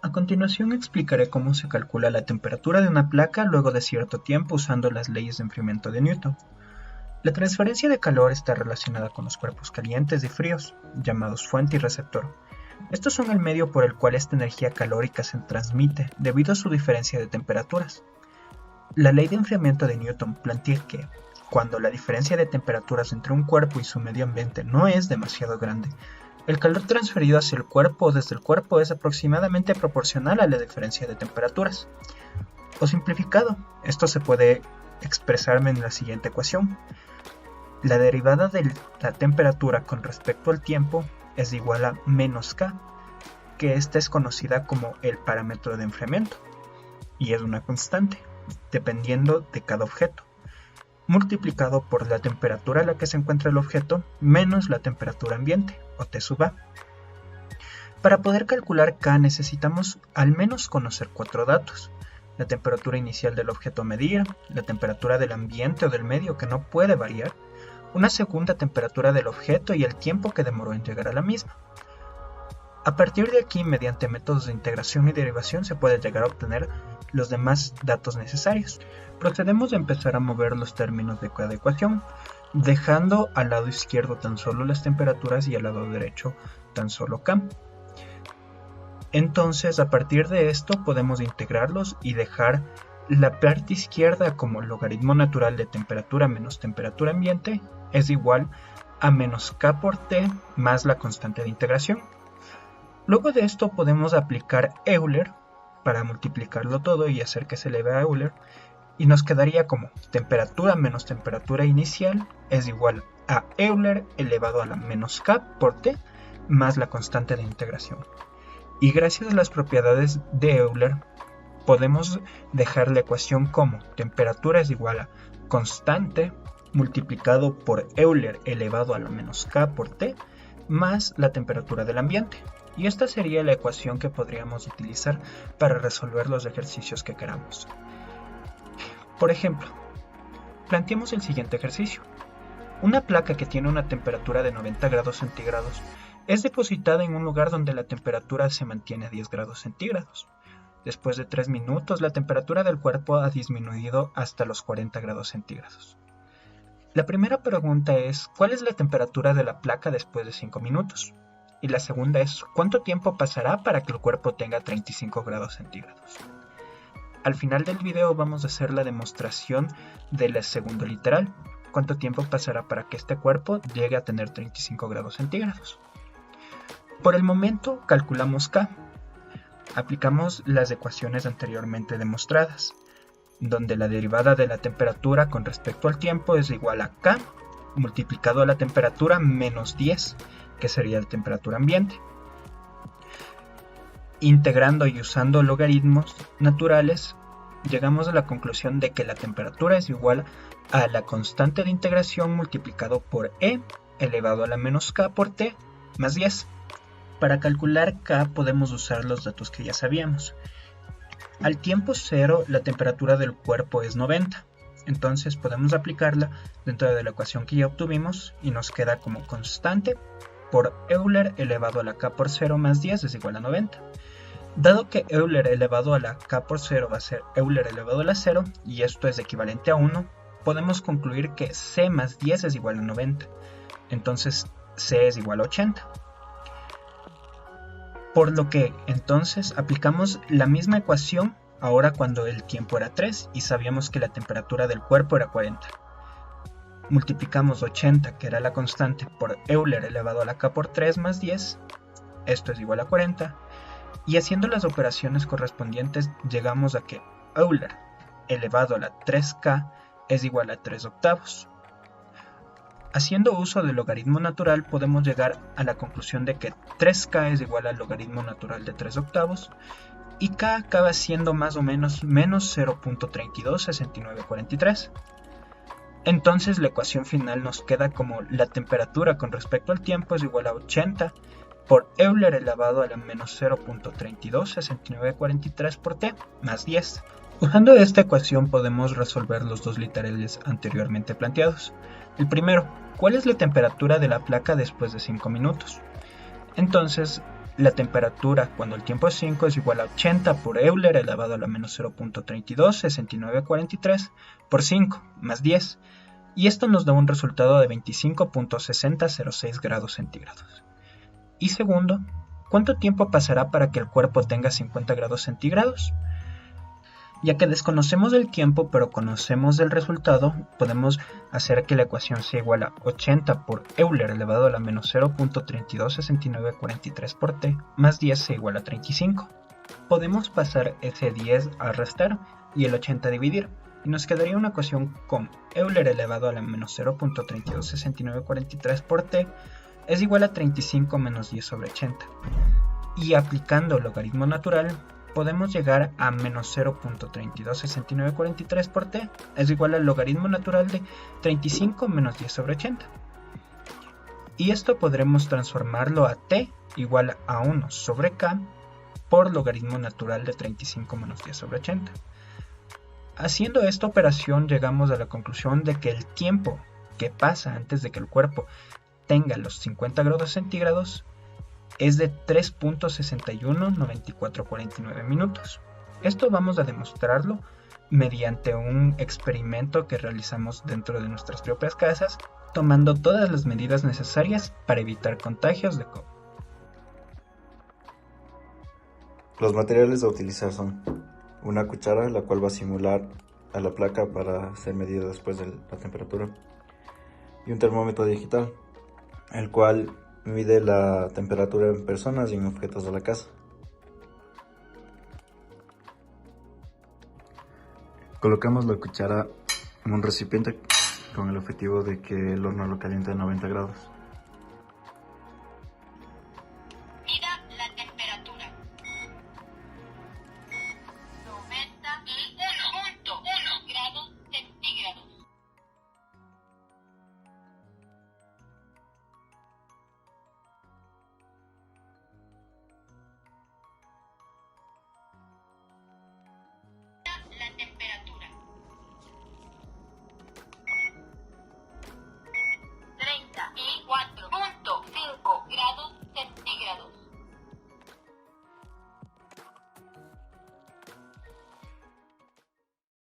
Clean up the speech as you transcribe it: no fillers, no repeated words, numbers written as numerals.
A continuación explicaré cómo se calcula la temperatura de una placa luego de cierto tiempo usando las leyes de enfriamiento de Newton. La transferencia de calor está relacionada con los cuerpos calientes y fríos, llamados fuente y receptor. Estos son el medio por el cual esta energía calórica se transmite debido a su diferencia de temperaturas. La ley de enfriamiento de Newton plantea que, cuando la diferencia de temperaturas entre un cuerpo y su medio ambiente no es demasiado grande, el calor transferido hacia el cuerpo o desde el cuerpo es aproximadamente proporcional a la diferencia de temperaturas. O simplificado, esto se puede expresarme en la siguiente ecuación. La derivada de la temperatura con respecto al tiempo es igual a menos K, que esta es conocida como el parámetro de enfriamiento, y es una constante, dependiendo de cada objeto, multiplicado por la temperatura a la que se encuentra el objeto menos la temperatura ambiente, o T sub A. Para poder calcular K necesitamos al menos conocer 4 datos: la temperatura inicial del objeto a medir, la temperatura del ambiente o del medio que no puede variar, una segunda temperatura del objeto y el tiempo que demoró en llegar a la misma. A partir de aquí, mediante métodos de integración y derivación, se puede llegar a obtener los demás datos necesarios. Procedemos a empezar a mover los términos de cada ecuación, dejando al lado izquierdo tan solo las temperaturas y al lado derecho tan solo K. Entonces, a partir de esto podemos integrarlos y dejar la parte izquierda como logaritmo natural de temperatura menos temperatura ambiente es igual a menos K por T más la constante de integración. Luego de esto podemos aplicar Euler para multiplicarlo todo y hacer que se eleve a Euler, y nos quedaría como temperatura menos temperatura inicial es igual a Euler elevado a la menos K por T más la constante de integración. Y gracias a las propiedades de Euler podemos dejar la ecuación como temperatura es igual a constante multiplicado por Euler elevado a la menos K por T más la temperatura del ambiente. Y esta sería la ecuación que podríamos utilizar para resolver los ejercicios que queramos. Por ejemplo, planteemos el siguiente ejercicio. Una placa que tiene una temperatura de 90 grados centígrados es depositada en un lugar donde la temperatura se mantiene a 10 grados centígrados. Después de 3 minutos, la temperatura del cuerpo ha disminuido hasta los 40 grados centígrados. La primera pregunta es, ¿cuál es la temperatura de la placa después de 5 minutos? Y la segunda es, ¿cuánto tiempo pasará para que el cuerpo tenga 35 grados centígrados? Al final del video vamos a hacer la demostración del segundo literal. ¿Cuánto tiempo pasará para que este cuerpo llegue a tener 35 grados centígrados? Por el momento calculamos K. Aplicamos las ecuaciones anteriormente demostradas, donde la derivada de la temperatura con respecto al tiempo es igual a K multiplicado a la temperatura menos 10, que sería la temperatura ambiente. Integrando y usando logaritmos naturales, llegamos a la conclusión de que la temperatura es igual a la constante de integración multiplicado por E elevado a la menos K por T más 10. Para calcular K podemos usar los datos que ya sabíamos. Al tiempo cero la temperatura del cuerpo es 90. Entonces podemos aplicarla dentro de la ecuación que ya obtuvimos y nos queda como constante por Euler elevado a la K por 0 más 10 es igual a 90. Dado que Euler elevado a la K por 0 va a ser Euler elevado a la 0 y esto es equivalente a 1, podemos concluir que C más 10 es igual a 90. Entonces C es igual a 80. Por lo que entonces aplicamos la misma ecuación ahora cuando el tiempo era 3 y sabíamos que la temperatura del cuerpo era 40. Multiplicamos 80, que era la constante, por Euler elevado a la K por 3 más 10, esto es igual a 40, y haciendo las operaciones correspondientes llegamos a que Euler elevado a la 3K es igual a 3 octavos. Haciendo uso del logaritmo natural podemos llegar a la conclusión de que 3K es igual al logaritmo natural de 3 octavos y K acaba siendo más o menos menos 0.326943. Entonces la ecuación final nos queda como la temperatura con respecto al tiempo es igual a 80 por Euler elevado a la menos 0.326943 por T más 10. Usando esta ecuación podemos resolver los dos literales anteriormente planteados. El primero, ¿cuál es la temperatura de la placa después de 5 minutos? Entonces La temperatura cuando el tiempo es 5 es igual a 80 por Euler elevado a la menos 0.32, 6943 por 5 más 10. Y esto nos da un resultado de 25.6006 grados centígrados. Y segundo, ¿cuánto tiempo pasará para que el cuerpo tenga 50 grados centígrados? Ya que desconocemos el tiempo pero conocemos el resultado, podemos hacer que la ecuación sea igual a 80 por Euler elevado a la menos 0.326943 por t más 10 sea igual a 35. Podemos pasar ese 10 a restar y el 80 a dividir, y nos quedaría una ecuación con Euler elevado a la menos 0.326943 por t es igual a 35 menos 10 sobre 80. Y aplicando el logaritmo natural, podemos llegar a menos 0.326943 por t es igual al logaritmo natural de 35 menos 10 sobre 80. Y esto podremos transformarlo a t igual a 1 sobre k por logaritmo natural de 35 menos 10 sobre 80. Haciendo esta operación llegamos a la conclusión de que el tiempo que pasa antes de que el cuerpo tenga los 50 grados centígrados es de 3.619449 minutos. Esto vamos a demostrarlo mediante un experimento que realizamos dentro de nuestras propias casas, tomando todas las medidas necesarias para evitar contagios de COVID. Los materiales a utilizar son una cuchara, la cual va a simular a la placa para ser medida después de la temperatura, y un termómetro digital, el cual mide la temperatura en personas y en objetos de la casa. Colocamos la cuchara en un recipiente con el objetivo de que el horno lo caliente a 90 grados.